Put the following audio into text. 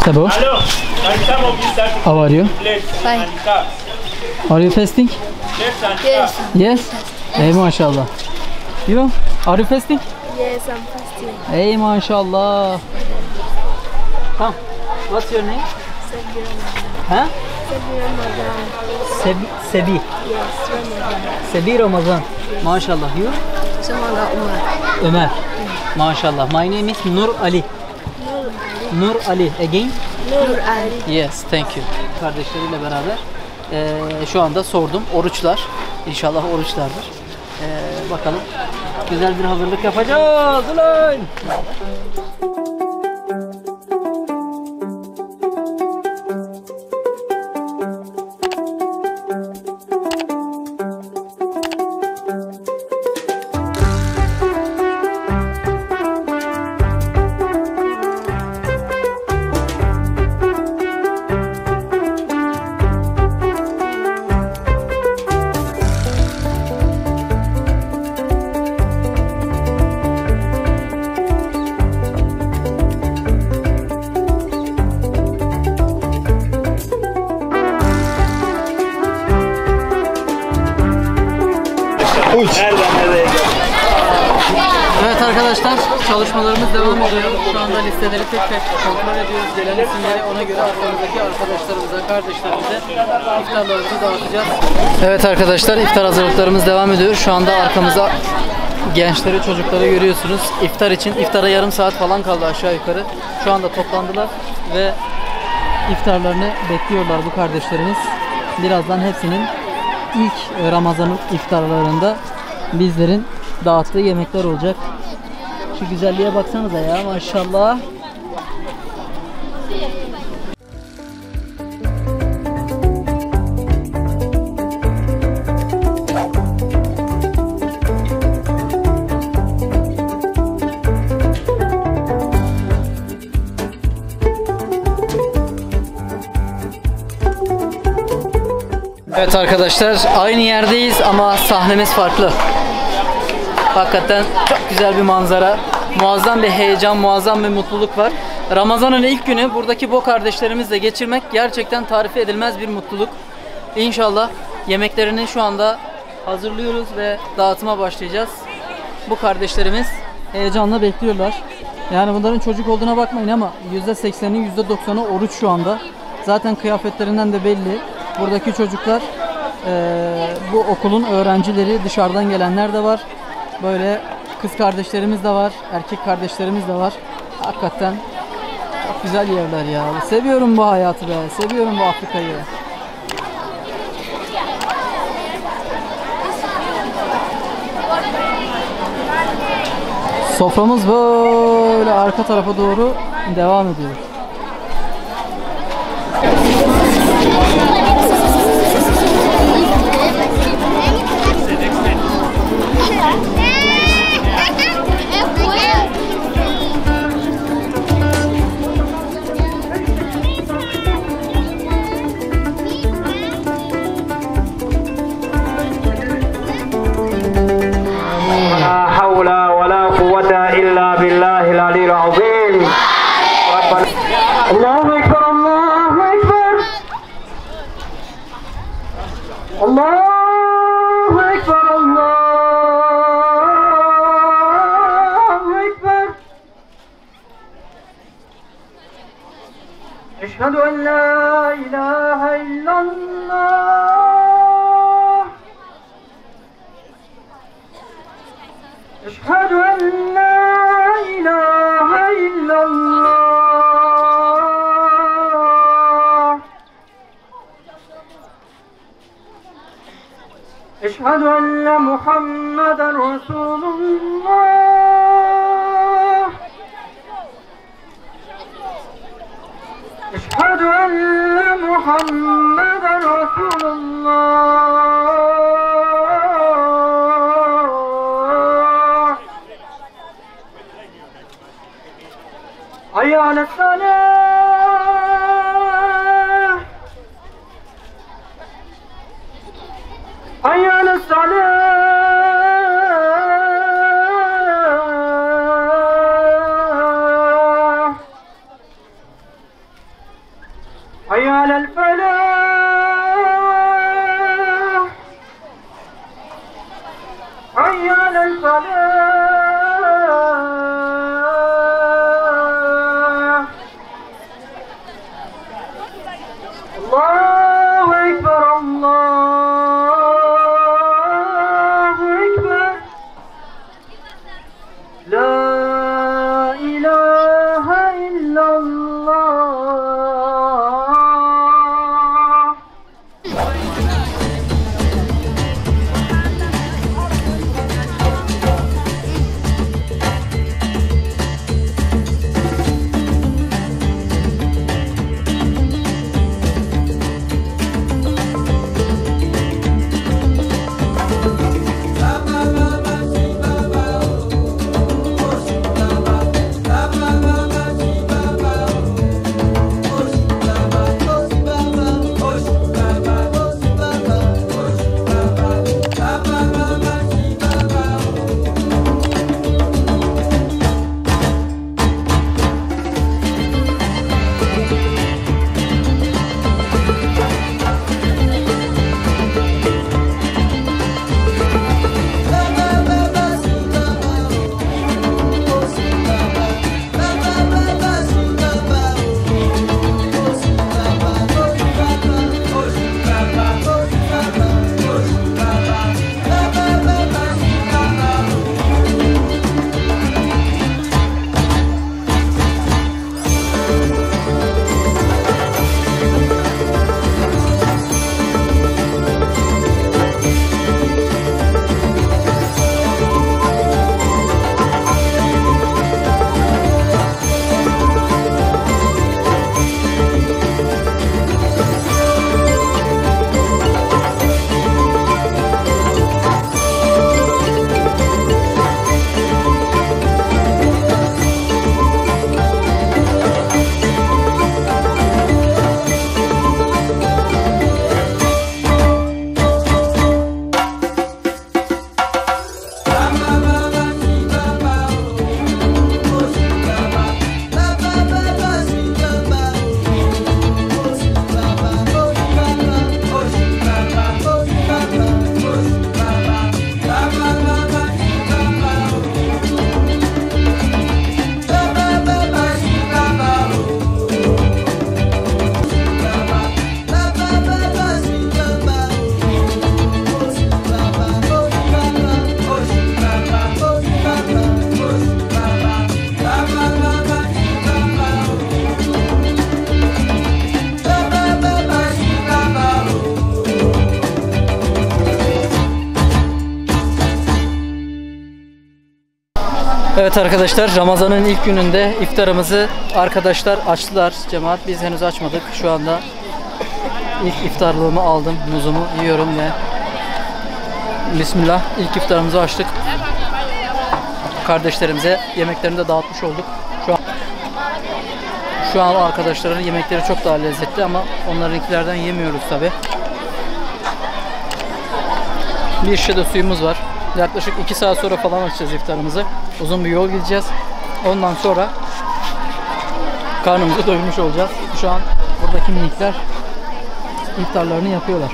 Sabo. How are you? Fine. Are you fasting? Yes. Yes. Hey maşallah. You? Are you fasting? Yes, I'm fasting. Hey maşallah. Come. What's your name? Sebi Ramadan. Huh? Sebi Ramadan. Sebi. Yes, Ramadan. Sebi Ramazan. Maşallah. You? Samala Umar. Ömer. Maşallah. My name is Nur Ali. Nur Ali. Nur Ali. Again? Nur Ali. Yes, thank you. Kardeşleriyle beraber şu anda sordum. Oruçlar. İnşallah oruçlardır. Bakalım. Güzel bir hazırlık yapacağız. Ulan! Evet arkadaşlar, çalışmalarımız devam ediyor. Şu anda listeleri tek tek kontrol ediyoruz. Gelen isimleri ona göre arkamızdaki arkadaşlarımıza, kardeşlerimize iftarlarımızı dağıtacağız. Evet arkadaşlar, iftar hazırlıklarımız devam ediyor. Şu anda arkamızda gençleri, çocukları görüyorsunuz. İftar için, iftara yarım saat falan kaldı aşağı yukarı. Şu anda toplandılar ve iftarlarını bekliyorlar bu kardeşlerimiz. Birazdan hepsinin ilk Ramazan iftarlarında bizlerin dağıttığı yemekler olacak. Şu güzelliğe baksanıza ya, maşallah. Evet arkadaşlar, aynı yerdeyiz ama sahnemiz farklı. Hakikaten çok güzel bir manzara, muazzam bir heyecan, muazzam bir mutluluk var. Ramazan'ın ilk günü buradaki bu kardeşlerimizle geçirmek gerçekten tarifi edilmez bir mutluluk. İnşallah yemeklerini şu anda hazırlıyoruz ve dağıtıma başlayacağız. Bu kardeşlerimiz heyecanla bekliyorlar. Yani bunların çocuk olduğuna bakmayın ama %80'i %90'ı oruç şu anda. Zaten kıyafetlerinden de belli. Buradaki çocuklar bu okulun öğrencileri, dışarıdan gelenler de var. Böyle kız kardeşlerimiz de var, erkek kardeşlerimiz de var. Hakikaten çok güzel yerler ya. Seviyorum bu hayatı be, seviyorum bu Afrika'yı. Soframız böyle arka tarafa doğru devam ediyor. أشهد أن لا إله إلا الله أشهد أن لا إله إلا الله أشهد أن محمدا رسول الله أشهد أن محمدا رسول الله حي على الصلاة حي على الصلاة حي على الفلاح حي على الفلاح الله أكبر الله أكبر لا إله إلا الله. Evet arkadaşlar, Ramazan'ın ilk gününde iftarımızı arkadaşlar açtılar. Cemaat, biz henüz açmadık. Şu anda ilk iftarlığımı aldım. Muzumu yiyorum ve Bismillah, ilk iftarımızı açtık. Kardeşlerimize yemeklerini de dağıtmış olduk. Şu an arkadaşların yemekleri çok daha lezzetli ama onlarınkilerden yemiyoruz tabi. Bir şişe de suyumuz var. Yaklaşık 2 saat sonra falan açacağız iftarımızı. Uzun bir yol gideceğiz. Ondan sonra karnımızı doyurmuş olacağız. Şu an buradaki minikler iftarlarını yapıyorlar.